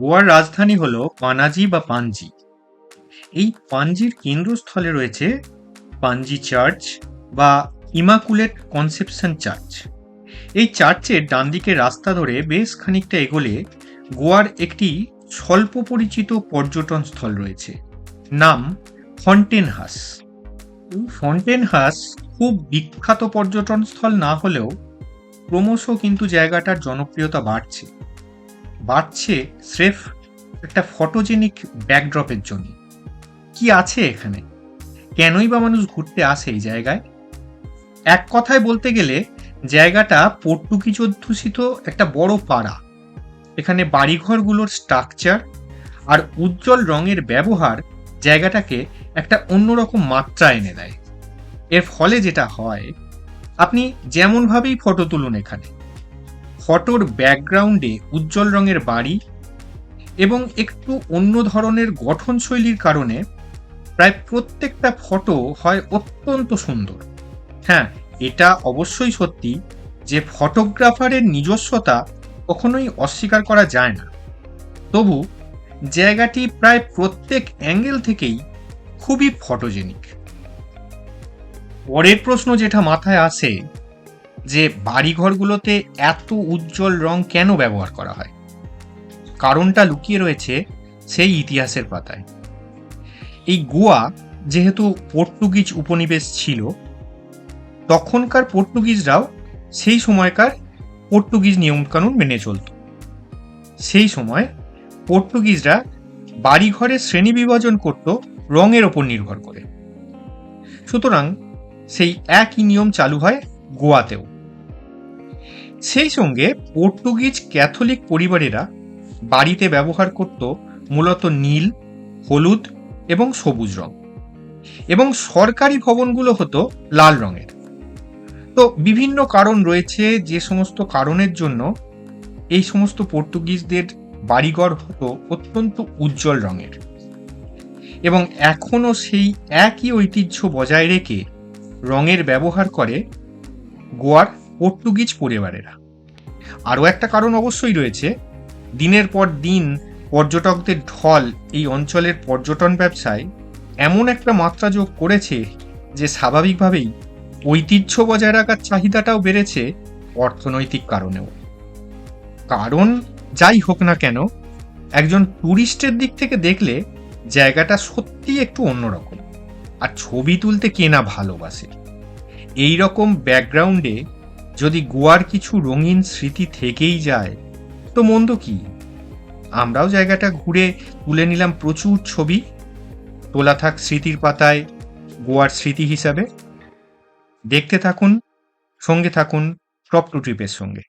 গোয়ার রাজধানী হলো পানাজি বা পানজি। এই পানজির কেন্দ্রস্থলে রয়েছে পানজি চার্চ বা ইমাকুলেট কনসেপশন চার্চ। এই চার্চের ডান দিকের রাস্তা ধরে বেশ খানিকটা এগোলে গোয়ার একটি স্বল্প পরিচিত পর্যটন স্থল রয়েছে, নাম ফন্টেন হাস। ফন্টেন হাস খুব বিখ্যাত পর্যটন স্থল না হলেও ক্রমশ কিন্তু জায়গাটার জনপ্রিয়তা বাড়ছে বাড়ছে স্রেফ একটা ফটোজেনিক ব্যাকড্রপের জন্য। কি আছে এখানে, কেনই বা মানুষ ঘুরতে আসে এই জায়গায়? এক কথায় বলতে গেলে জায়গাটা পর্তুগিজ অধ্যুষিত একটা বড় পাড়া। এখানে বাড়িঘরগুলোর স্ট্রাকচার আর উজ্জ্বল রঙের ব্যবহার জায়গাটাকে একটা অন্যরকম মাত্রা এনে দেয়। এর ফলে যেটা হয়, আপনি যেমনভাবেই ফটো তুলুন এখানে, ফটোর ব্যাকগ্রাউন্ডে উজ্জ্বল রঙের বাড়ি এবং একটু অন্য ধরনের গঠনশৈলীর কারণে প্রায় প্রত্যেকটা ফটো হয় অত্যন্ত সুন্দর। হ্যাঁ, এটা অবশ্যই সত্যি যে ফটোগ্রাফারের নিজস্বতা কখনোই অস্বীকার করা যায় না। তবু জায়গাটি প্রায় প্রত্যেক অ্যাঙ্গেল থেকেই খুবই ফটোজেনিক। পরের প্রশ্ন যেটা মাথায় আসে, যে বাড়িঘরগুলোতে এত উজ্জ্বল রং কেন ব্যবহার করা হয়? কারণটা লুকিয়ে রয়েছে সেই ইতিহাসের পাতায়। এই গোয়া যেহেতু পর্তুগিজ উপনিবেশ ছিল, তখনকার পর্তুগিজরাও সেই সময়কার পর্তুগিজ নিয়মকানুন মেনে চলত। সেই সময় পর্তুগিজরা বাড়িঘরের শ্রেণী বিভাজন করত রঙের ওপর নির্ভর করে। সুতরাং সেই একই নিয়ম চালু হয় গোয়াতেও। সেই সঙ্গে পর্তুগিজ ক্যাথলিক পরিবারেরা বাড়িতে ব্যবহার করত মূলত নীল, হলুদ এবং সবুজ রং, এবং সরকারি ভবনগুলো হতো লাল রঙের। তো বিভিন্ন কারণ রয়েছে, যে সমস্ত কারণের জন্য এই সমস্ত পর্তুগিজদের বাড়িঘর হতো অত্যন্ত উজ্জ্বল রঙের, এবং এখনো সেই একই ঐতিহ্য বজায় রেখে রঙের ব্যবহার করে গোয়ার পর্তুগিজ পরিবারেরা। আরও একটা কারণ অবশ্যই রয়েছে, দিনের পর দিন পর্যটকদের ঢল এই অঞ্চলের পর্যটন ব্যবসায় এমন একটা মাত্রা যোগ করেছে যে স্বাভাবিকভাবেই ঐতিহ্য বজায় রাখার চাহিদাটাও বেড়েছে অর্থনৈতিক কারণেও। কারণ যাই হোক না কেন, একজন ট্যুরিস্টের দিক থেকে দেখলে জায়গাটা সত্যি একটু অন্যরকম। আর ছবি তুলতে কে না ভালোবাসে? এই রকম ব্যাকগ্রাউন্ডে যদি গোয়ার কিছু রঙিন স্মৃতি থেকেই যায়, তো মন্দ কি? আমরাও জায়গাটা ঘুরে তুলে নিলাম প্রচুর ছবি, তোলা থাক স্মৃতির পাতায় গোয়ার স্মৃতি হিসাবে। দেখতে থাকুন, সঙ্গে থাকুন টপ টু ট্রিপের সঙ্গে।